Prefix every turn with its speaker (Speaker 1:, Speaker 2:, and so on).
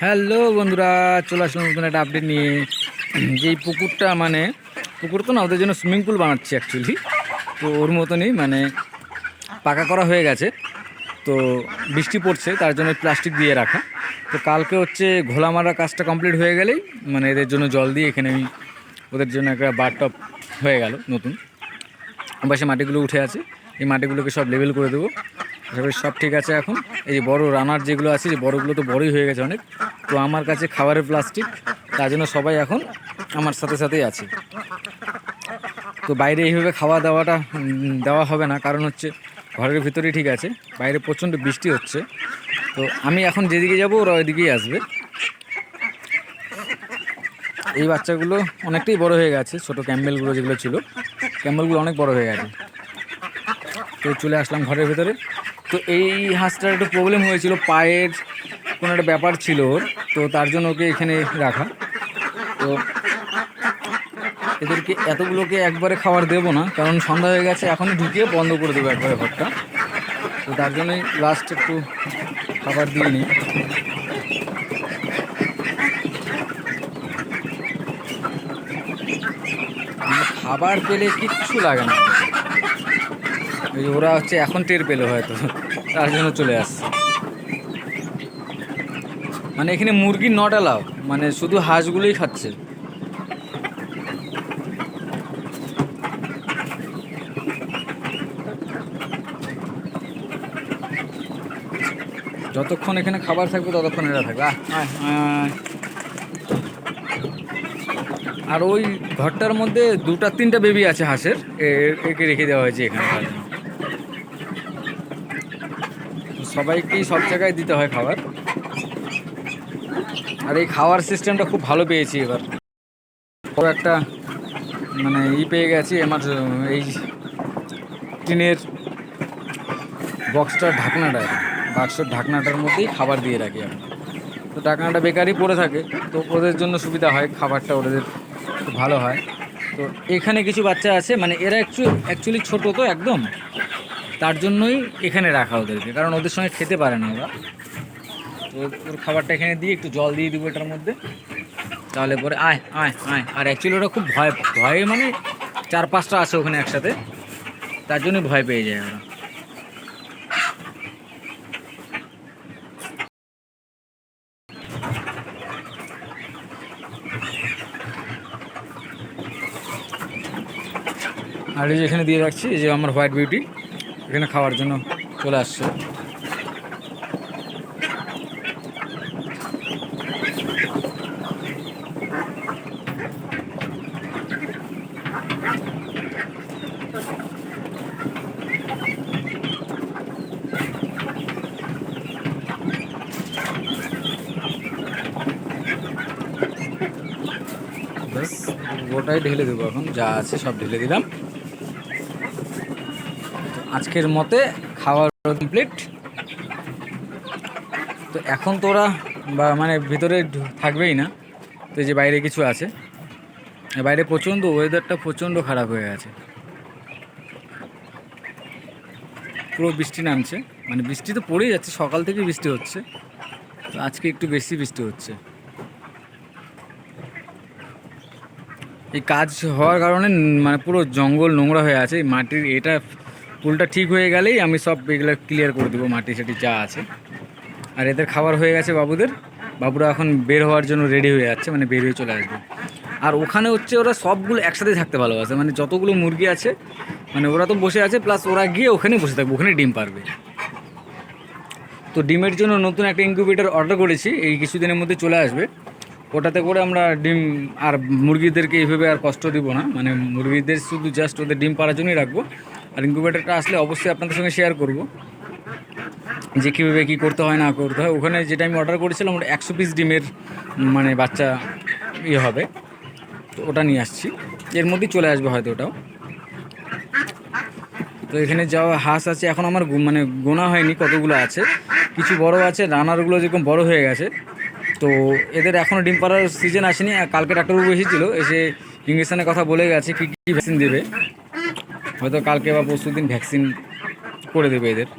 Speaker 1: Hello বন্ধুরা, চলে আসলাম নতুন একটা আপডেট নিয়ে। যেই পুকুরটা মানে পুকুর তো না, ওদের জন্য সুইমিং পুল বানাচ্ছি অ্যাকচুয়ালি। তো ওর মতনই মানে পাকা করা হয়ে গেছে। তো বৃষ্টি পড়ছে, তার জন্য প্লাস্টিক দিয়ে রাখা। তো কালকে হচ্ছে ঘোলা মারার কাজটা কমপ্লিট হয়ে গেলেই মানে এদের জন্য জল দিয়ে এখানে আমি ওদের জন্য একটা বাথটব হয়ে গেল নতুন। পাশে মাটিগুলো উঠে আছে, এই মাটিগুলোকে সব লেবেল করে দেবো। আশা করি সব ঠিক আছে এখন। এই যে বড় রানার যেগুলো আছে, যে বড়গুলো তো বড়ই হয়ে গেছে অনেক। তো আমার কাছে খাবারের প্লাস্টিক, তার জন্য সবাই এখন আমার সাথে সাথেই আছে। তো বাইরে এইভাবে খাওয়া দাওয়াটা দেওয়া হবে না, কারণ হচ্ছে ঘরের ভিতরেই ঠিক আছে, বাইরে প্রচণ্ড বৃষ্টি হচ্ছে। তো আমি এখন যেদিকে যাব ওরা ওইদিকেই আসবে। এই বাচ্চাগুলো অনেকটাই বড় হয়ে গেছে, ছোটো ক্যাম্বেলগুলো যেগুলো ছিল, ক্যাম্বেলগুলো অনেক বড় হয়ে গেছে। তো চলে আসলাম ঘরের ভেতরে। তো এই হাঁসটার একটু প্রবলেম হয়েছিল, পায়ের কোনো একটা ব্যাপার ছিল ওর, তো তার জন্য ওকে এখানে রাখা। তো এদেরকে এতগুলোকে একবারে খাবার দেবো না, কারণ সন্ধ্যা হয়ে গেছে, এখনই ঢুকিয়ে বন্ধ করে দেবো একবারে ঘরটা। তো তার জন্যই লাস্ট একটু খাবার দিয়ে নিই। খাবার পেলে কিচ্ছু লাগে না, ওই যে ওরা হচ্ছে এখন টের পেলো হয়তো, তার জন্য চলে আসছে। মানে এখানে মুরগি নট অ্যালাউ, মানে শুধু হাঁসগুলোই খাচ্ছে। যতক্ষণ এখানে খাবার থাকবে ততক্ষণ এরা থাকবে। আর ওই ঘরটার মধ্যে 2-3টা বেবি আছে হাঁসের, একে রেখে দেওয়া হয়েছে এখানে। সবাইকেই সব জায়গায় দিতে হয় খাবার। আর এই খাওয়ার সিস্টেমটা খুব ভালো পেয়েছি এবার। বড় একটা মানে পেয়ে গেছি আমার, এই টিনের বক্সটার ঢাকনাটা, বাক্সর ঢাকনাটার মধ্যেই খাবার দিয়ে রাখি আমি। তো ঢাকনাটা বেকারই পড়ে থাকে, তো ওদের জন্য সুবিধা হয়, খাবারটা ওদের খুব ভালো হয়। তো এখানে কিছু বাচ্চা আছে, মানে এরা অ্যাকচুয়ালি ছোটো তো একদম, তার জন্যই এখানে রাখা ওদেরকে, কারণ ওদের সঙ্গে খেতে পারে না ওরা। তো ওর খাবারটা এখানে দিয়ে একটু জল দিয়ে দেবো এটার মধ্যে, তাহলে পরে আয় আয় আয়। আর অ্যাকচুয়ালি ওরা খুব ভয়ে মানে 4-5টা আছে ওখানে একসাথে, তার জন্যই ভয় পেয়ে যায় ওরা। আর এই যে এখানে দিয়ে রাখছি, এই যে আমার হোয়াইট বিউটি এখানে খাওয়ার জন্য চলে আসছে। ব্যাস ওটাই ঢেলে দেবো, এখন যা আছে সব ঢেলে দিলাম। আজকের মতে খাওয়ার কমপ্লিট। তো এখন তো ওরা মানে ভিতরে থাকবেই না, তো এই যে বাইরে কিছু আছে, বাইরে প্রচণ্ড ওয়েদারটা প্রচণ্ড খারাপ হয়ে গেছে, পুরো বৃষ্টি নামছে, মানে বৃষ্টি তো পড়েই যাচ্ছে, সকাল থেকে বৃষ্টি হচ্ছে, তো আজকে একটু বেশি বৃষ্টি হচ্ছে। এই কাজ হওয়ার কারণে মানে পুরো জঙ্গল নোংরা হয়ে আছে, এই মাটির এটা পুলটা ঠিক হয়ে গেলেই আমি সব এগুলো ক্লিয়ার করে দেবো, মাটি সাটি যা আছে। আর এদের খাবার হয়ে গেছে বাবুরা এখন বের হওয়ার জন্য রেডি হয়ে যাচ্ছে, মানে বের হয়ে চলে আসবে। আর ওখানে হচ্ছে ওরা সবগুলো একসাথে থাকতে ভালোবাসে, মানে যতগুলো মুরগি আছে, মানে ওরা তো বসে আছে, প্লাস ওরা গিয়ে ওখানে বসে থাকবে, ওখানে ডিম পারবে। তো ডিমের জন্য নতুন একটা ইনকিউবেটর অর্ডার করেছি, এই কিছুদিনের মধ্যে চলে আসবে। ওটাতে করে আমরা ডিম আর মুরগিদেরকে এইভাবে আর কষ্ট দিব না, মানে মুরগিদের শুধু জাস্ট ওদের ডিম পাড়ার জন্যই রাখবো। আর ইনকিউবেটরটা আসলে অবশ্যই আপনাদের সঙ্গে শেয়ার করব যে কীভাবে কী করতে হয় না করতে হয়। ওখানে যেটা আমি অর্ডার করেছিলাম ওটা 100 পিস ডিমের মানে বাচ্চা হবে, তো ওটা নিয়ে আসছি, এর মধ্যেই চলে আসবে হয়তো ওটাও। তো এখানে যাওয়া হাঁস আছে, এখন আমার মানে গোনা হয়নি কতগুলো আছে, কিছু বড় আছে, রানারগুলো যেরকম বড় হয়ে গেছে। তো এদের এখনও ডিম পাড়ার সিজন আসেনি। কালকে ডাক্তারবাবু এসেছিলো, এসে ইঞ্জেকশনের কথা বলে গেছে কী কী ভ্যাকসিন দেবে, হয়তো কালকে বা পরশু দিন ভ্যাকসিন করে দেবে এদের।